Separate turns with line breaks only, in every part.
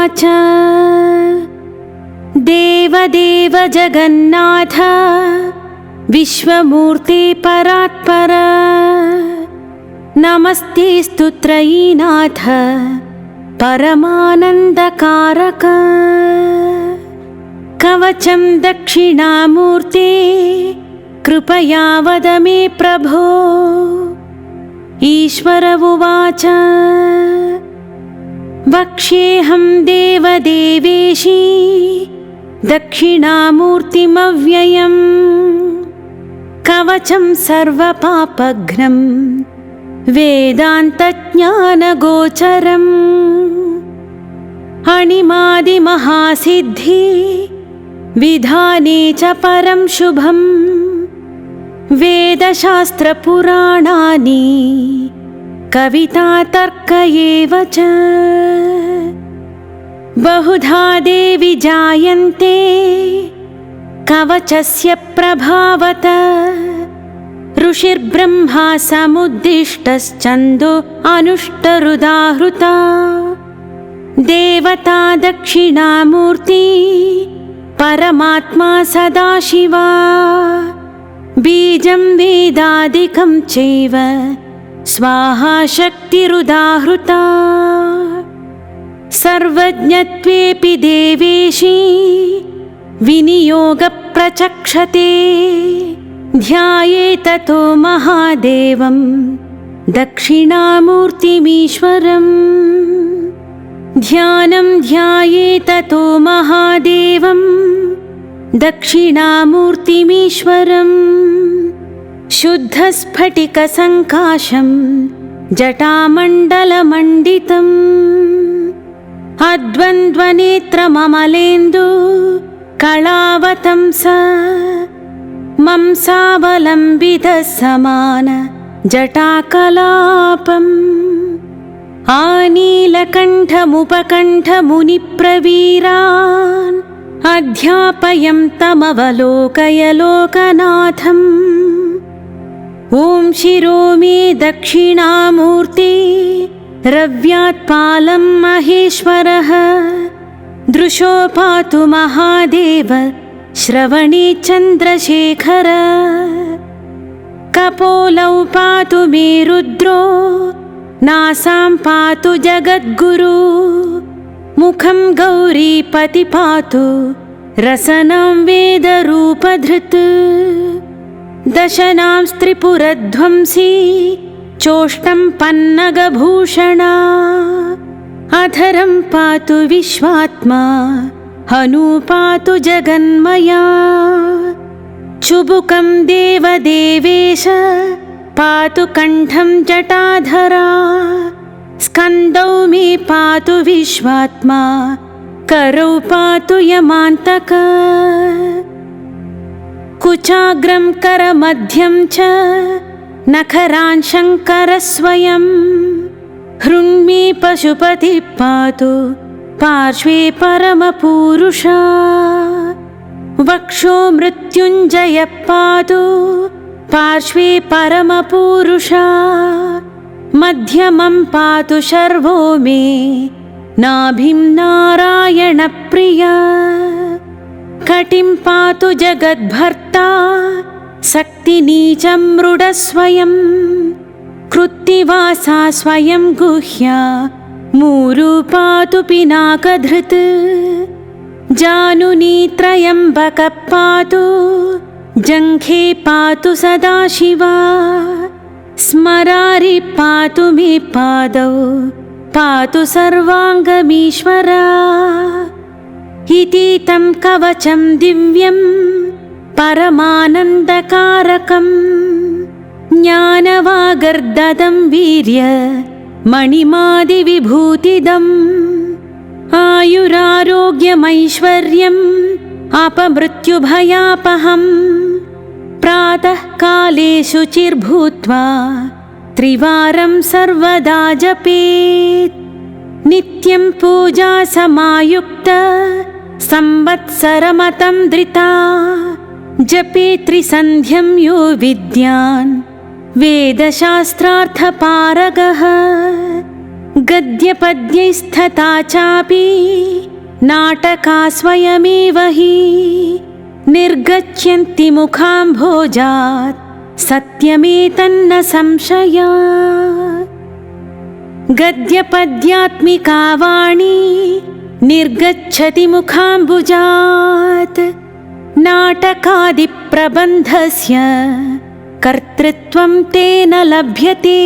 उवाच देवदेव जगन्नाथ विश्वमूर्ते परात्पर नमस्तेऽस्तु त्रयीनाथ परमानन्दकारक कवचं दक्षिणामूर्ते कृपया वद मे प्रभो। ईश्वर उवाच वक्ष्येऽहं देवदेवेशी दक्षिणामूर्तिमव्ययम् कवचं सर्वपापघ्नं वेदान्तज्ञानगोचरम् अणिमादिमहासिद्धि विधाने च परं शुभम् वेदशास्त्रपुराणानि कविता तर्क एव च बहुधा देवि जायन्ते कवचस्य प्रभावत ऋषिर्ब्रह्मा समुद्दिष्टश्छन्दो अनुष्टरुदाहृता देवता दक्षिणामूर्ति परमात्मा सदाशिवा बीजं वेदादिकं चैव स्वाहा शक्तिरुदाहृता सर्वज्ञत्वेऽपि देवेशी विनियोगप्रचक्षते ध्यायेततो महादेवं दक्षिणामूर्तिमीश्वरम् ध्यानं ध्यायेततो महादेवं दक्षिणामूर्तिमीश्वरम् शुद्धस्फटिकसङ्काशं जटामण्डलमण्डितम् अद्वन्द्वनेत्रममलेन्दु कलावतंस मंसावलम्बितः समान जटाकलापम् आनीलकण्ठमुपकण्ठमुनिप्रवीरान् अध्यापयं तमवलोकय लोकनाथम् ॐ शिरो मे दक्षिणामूर्ति रव्यात्पालं महेश्वरः दृशो पातु महादेव श्रवणे चन्द्रशेखर कपोलौ पातु मे रुद्रो नासां पातु जगद्गुरु मुखं गौरीपति पातु रसनं वेदरूपधृत् दशनां त्रिपुरध्वंसी चोष्टं पन्नगभूषणा अधरं पातु विश्वात्मा हनु पातु जगन्मया चुबुकं देवदेवेश पातु कण्ठं जटाधरा स्कन्दौ मे पातु विश्वात्मा करौ पातु यमान्तक कुचाग्रं करमध्यं च नखरान् शङ्करस्वयं हृन्मे पशुपतिः पातु पार्श्वे परमपूरुषा वक्षो मृत्युञ्जयः पातु पार्श्वे परमपूरुषा मध्यमं पातु शर्वो मे नाभिं नारायणप्रिया कटिं पातु जगद्भर्ता शक्तिनीचं मृडस्वयं कृत्तिवासा स्वयं गुह्या मूरु पातु पिनाकधृत् जानुनी त्र्यम्बकः पातु जङ्घे पातु सदाशिवा स्मरारि पातु मे पादौ पातु सर्वाङ्गमीश्वरा इति तं कवचं दिव्यं परमानन्दकारकं ज्ञानवागर्ददं वीर्य मणिमादिविभूतिदम् आयुरारोग्यमैश्वर्यम् अपमृत्युभयापहम् प्रातः काले शुचिर्भूत्वा त्रिवारं सर्वदा जपेत् नित्यं पूजा समायुक्त संवत्सरमतं धृता जपे त्रिसन्ध्यं यो विद्यान् वेदशास्त्रार्थपारगः गद्यपद्यैस्तथा चापि नाटका स्वयमेव हि निर्गच्छन्ति मुखाम्भोजात् सत्यमेतन्न संशयात्। गद्यपद्यात्मिका वाणी निर्गच्छति मुखाम्बुजात् नाटकादिप्रबन्धस्य कर्तृत्वं तेन लभ्यते।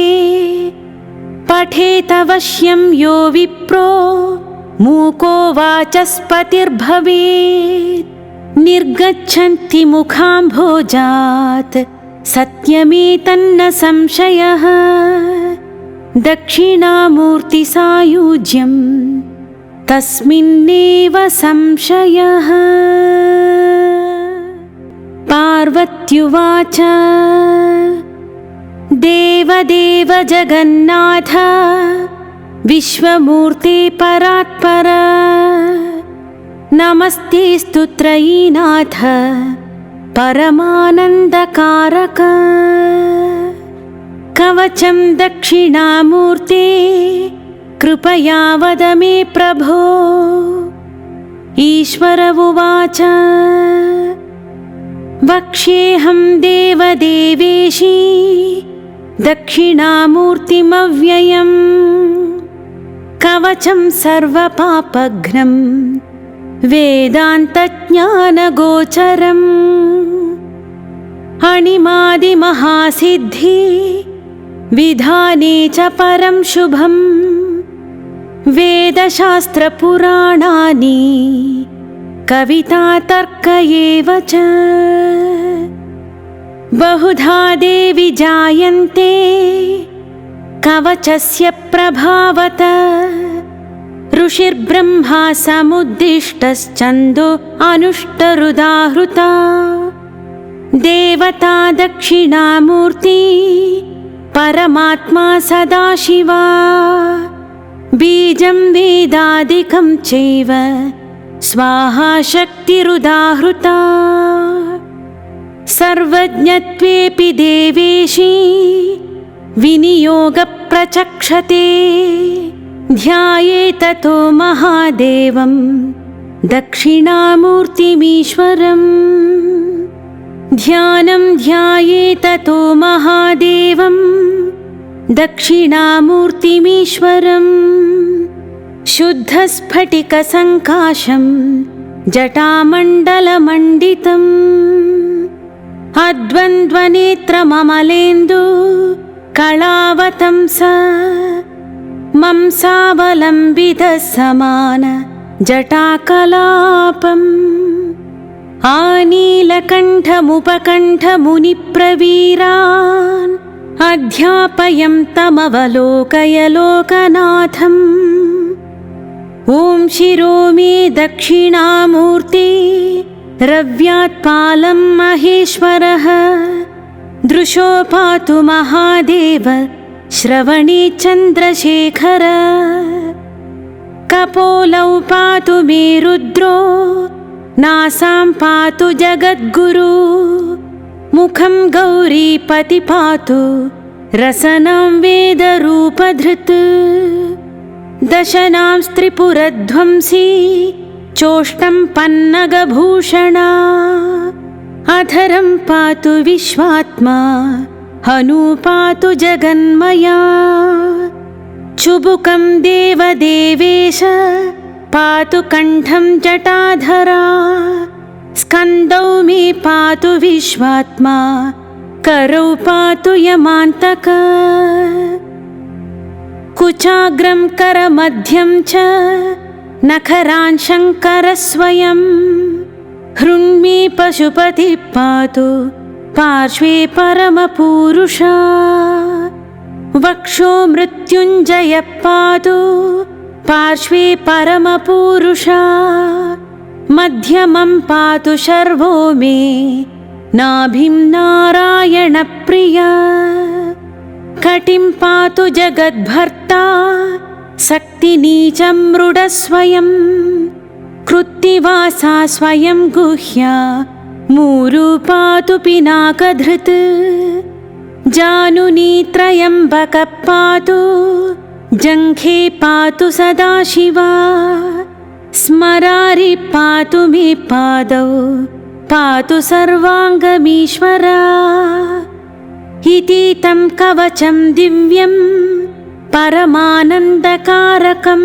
पठेतवश्यं यो विप्रो मूको वाचस्पतिर्भवेत् निर्गच्छन्ति मुखाम्भोजात् सत्यमेतन्न संशयः। दक्षिणामूर्तिसायुज्यं तस्मिन्नेव संशयः। पार्वत्युवाच देवदेव जगन्नाथ विश्वमूर्ते परात्पर नमस्तेऽस्तु त्रयीनाथ परमानन्दकारक। कवचं दक्षिणामूर्ते कृपया वद मे प्रभो। ईश्वर उवाच वक्ष्येऽहं देवदेवेशी दक्षिणामूर्तिमव्ययम् कवचं सर्वपापघ्नं वेदान्तज्ञानगोचरम् अणिमादिमहासिद्धि विधाने च परं शुभम् वेदशास्त्रपुराणानि कविता तर्क एव च। बहुधा देवि जायन्ते कवचस्य प्रभावत ऋषिर्ब्रह्मा समुद्दिष्टश्छन्दो अनुष्टरुदाहृता। देवता दक्षिणामूर्ति परमात्मा सदाशिवा बीजं वेदादिकं चैव स्वाहा शक्तिरुदाहृता। सर्वज्ञत्वेऽपि देवेशी विनियोगप्रचक्षते ध्यायेततो महादेवं दक्षिणामूर्तिमीश्वरम्। ध्यानं ध्यायेततो महादेवं दक्षिणामूर्तिमीश्वरम्। शुद्धस्फटिकसङ्काशं जटामण्डलमण्डितम् अद्वन्द्वनेत्रममलेन्दु कलावतंस मंसावलम्बितः समान जटाकलापम्। आनीलकण्ठमुपकण्ठमुनिप्रवीरान् अध्यापयं तमवलोकय लोकनाथम्। ॐ शिरो मे दक्षिणामूर्ति रव्यात्पालं महेश्वरः दृशो पातु महादेव श्रवणे चन्द्रशेखर। कपोलौ पातु मे रुद्रो नासां पातु जगद्गुरु। मुखं गौरीपति पातु रसनं वेदरूपधृत्। दशनां त्रिपुरध्वंसी चोष्टं पन्नगभूषणा। अधरं पातु विश्वात्मा हनू पातु जगन्मया। चुबुकं देवदेवेश पातु कण्ठं जटाधरा। स्कन्दौ मे पातु विश्वात्मा करौ पातु यमान्तक। कुचाग्रं करमध्यं च नखरान् शङ्करस्वयं। हृन्मे पशुपतिः पातु पार्श्वे परमपूरुषा। वक्षो मृत्युञ्जयः पातु पार्श्वे परमपूरुषा। मध्यमं पातु शर्वो मे नाभिं नारायणप्रिया। कटिं पातु जगद्भर्ता शक्तिनीचं मृडस्वयं। कृत्तिवासा स्वयं गुह्या मूरु पातु पिनाकधृत्। जानुनी त्र्यम्बकः पातु जङ्घे पातु सदाशिवा स्मरारि पातु मे पादौ पातु सर्वाङ्गमीश्वरा इति तं कवचं दिव्यं परमानन्दकारकं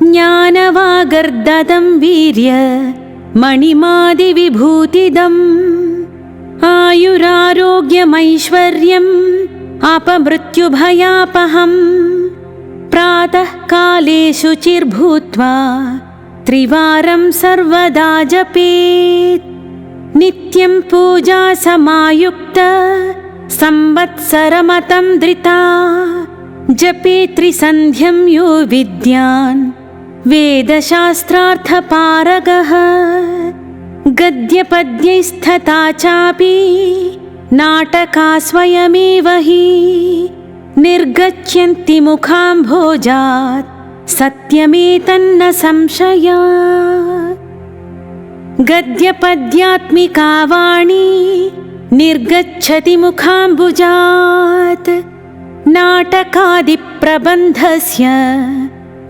ज्ञानवागर्ददं वीर्य मणिमादिविभूतिदम् आयुरारोग्यमैश्वर्यम् अपमृत्युभयापहम् प्रातः काले शुचिर्भूत्वा त्रिवारं सर्वदा जपेत् नित्यं पूजा समायुक्त संवत्सरमतं धृता जपेत् त्रिसन्ध्यं यो विद्यान् वेदशास्त्रार्थपारगः गद्यपद्यैस्तथा चापि नाटका स्वयमेव हि निर्गच्छन्ति मुखाम्भोजात् सत्यमेतन्न संशया गद्यपद्यात्मिका वाणी निर्गच्छति मुखाम्बुजात् नाटकादिप्रबन्धस्य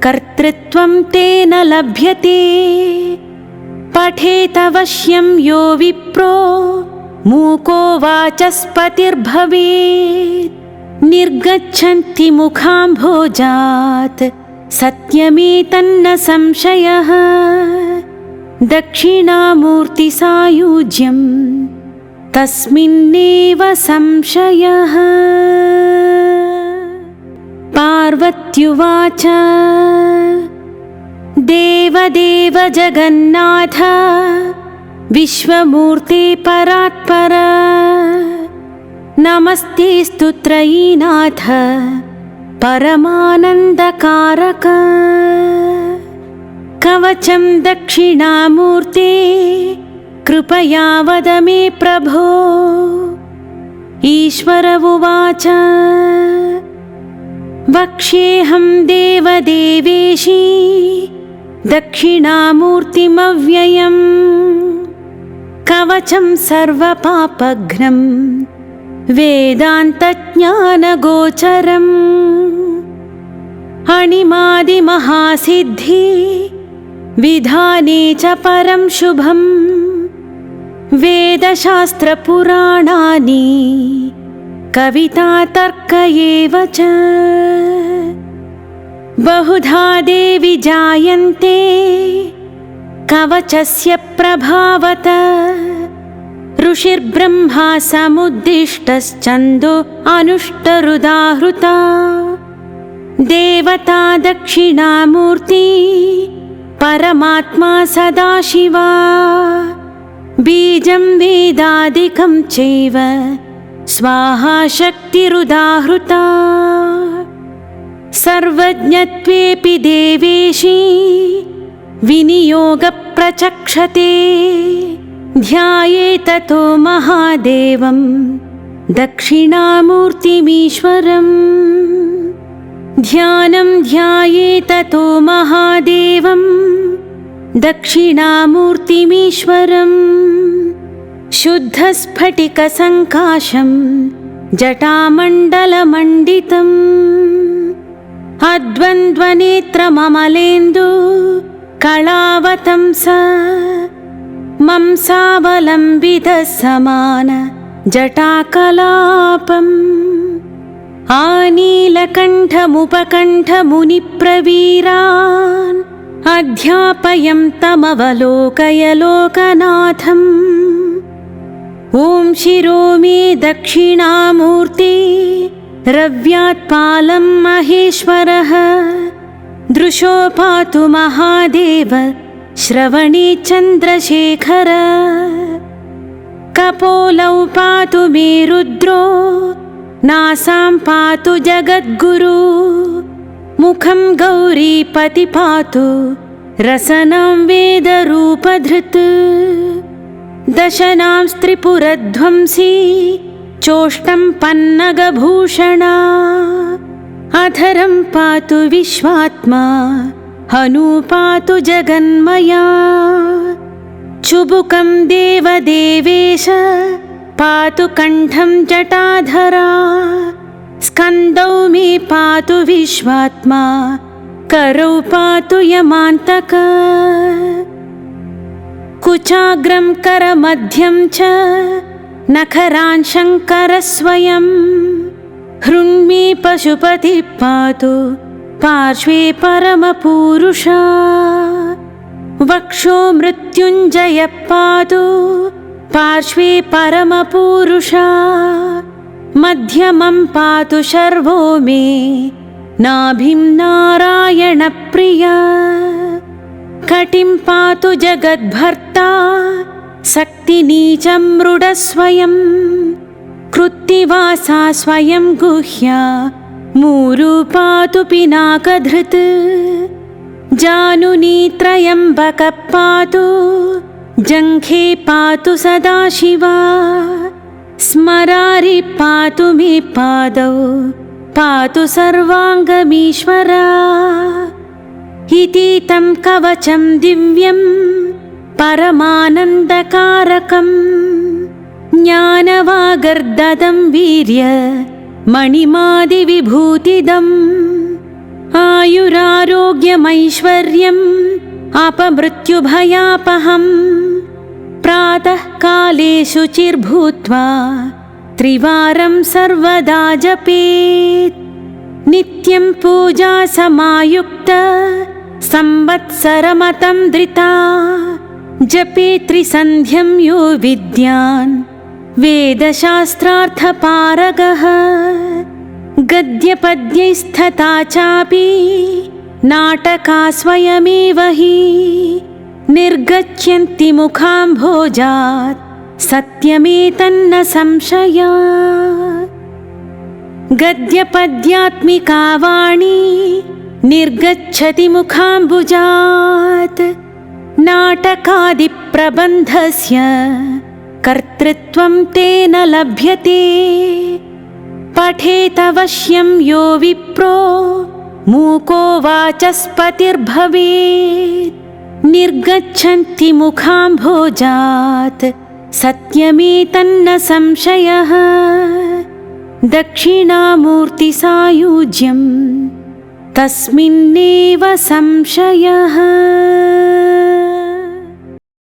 कर्तृत्वं तेन लभ्यते पठेतवश्यं यो विप्रो मूको वाचस्पतिर्भवेत् निर्गच्छन्ति मुखाम्भोजात् सत्यमेतन्न संशयः दक्षिणामूर्तिसायुज्यं तस्मिन्नेव संशयः। पार्वत्युवाच देवदेव जगन्नाथ विश्वमूर्ते परात्पर नमस्तेऽस्तु त्रयीनाथ परमानन्दकारक कवचं दक्षिणामूर्ते कृपया वद मे प्रभो। ईश्वर उवाच वक्ष्येऽहं देवदेवेशी दक्षिणामूर्तिमव्ययम् कवचं सर्वपापघ्नं वेदान्तज्ञानगोचरम् अणिमादिमहासिद्धि विधाने च परं शुभम् वेदशास्त्रपुराणानि कविता तर्क एव च बहुधा देवि जायन्ते कवचस्य प्रभावत ऋषिर्ब्रह्मा समुद्दिष्टश्चन्दो अनुष्टरुदाहृता देवता दक्षिणामूर्ति परमात्मा सदाशिवा बीजं वेदादिकं चैव स्वाहा शक्तिरुदाहृता सर्वज्ञत्वेऽपि देवेशी विनियोगप्रचक्षते ध्यायेततो महादेवं दक्षिणामूर्तिमीश्वरम् ध्यानं ध्यायेततो महादेवं दक्षिणामूर्तिमीश्वरम् शुद्धस्फटिकसङ्काशं जटामण्डलमण्डितम् अद्वन्द्वनेत्रममलेन्दु कलावतंस मंसावलम्बितः समान जटाकलापम् आनीलकण्ठमुपकण्ठमुनिप्रवीरान् अध्यापयं तमवलोकय लोकनाथम् ॐ शिरो मे दक्षिणामूर्ति रव्यात्पालं महेश्वरः दृशो पातु महादेव श्रवणे चन्द्रशेखर कपोलौ पातु मे रुद्रो नासां पातु जगद्गुरु मुखं गौरीपति पातु रसनां वेदरूपधृत् दशनां त्रिपुरध्वंसी चोष्टं पन्नगभूषणा अधरं पातु विश्वात्मा हनू पातु जगन्मया चुबुकं देवदेवेश पातु कण्ठं जटाधरा स्कन्दौ मे पातु विश्वात्मा करौ पातु यमान्तक कुचाग्रं करमध्यं च नखरान् शङ्करस्वयं हृन्मे पशुपतिः पातु पार्श्वे परमपूरुषा वक्षो मृत्युञ्जयः पातु पार्श्वे परमपूरुषा मध्यमं पातु शर्वो मे नाभिं नारायणप्रिया कटिं पातु जगद्भर्ता शक्तिनीचं मृडस्वयं कृत्तिवासा स्वयं गुह्या मूरु पातु पिनाकधृत् जानुनी त्र्यम्बकः पातु जङ्घे पातु सदाशिवा स्मरारि पातु मे पादौ पातु सर्वाङ्गमीश्वरा इति तं कवचं दिव्यं परमानन्दकारकं ज्ञानवागर्ददं वीर्य मणिमादिविभूतिदम् आयुरारोग्यमैश्वर्यम् अपमृत्युभयापहम् प्रातः काले शुचिर्भूत्वा त्रिवारं सर्वदा जपेत् नित्यं पूजा समायुक्त संवत्सरमतं धृता जपेत् त्रिसन्ध्यं यो विद्यान् वेदशास्त्रार्थपारगः गद्यपद्यैस्तथा चापि नाटका स्वयमेव हि निर्गच्छन्ति मुखाम्भोजात् सत्यमेतन्न संशया गद्यपद्यात्मिका वाणी निर्गच्छति मुखाम्बुजात् नाटकादिप्रबन्धस्य कर्तृत्वं तेन लभ्यते पठेतवश्यं यो विप्रो मूको वाचस्पतिर्भवेत् निर्गच्छन्ति मुखाम्भोजात् सत्यमेतन्न संशयः दक्षिणामूर्तिसायुज्यं तस्मिन्नेव संशयः।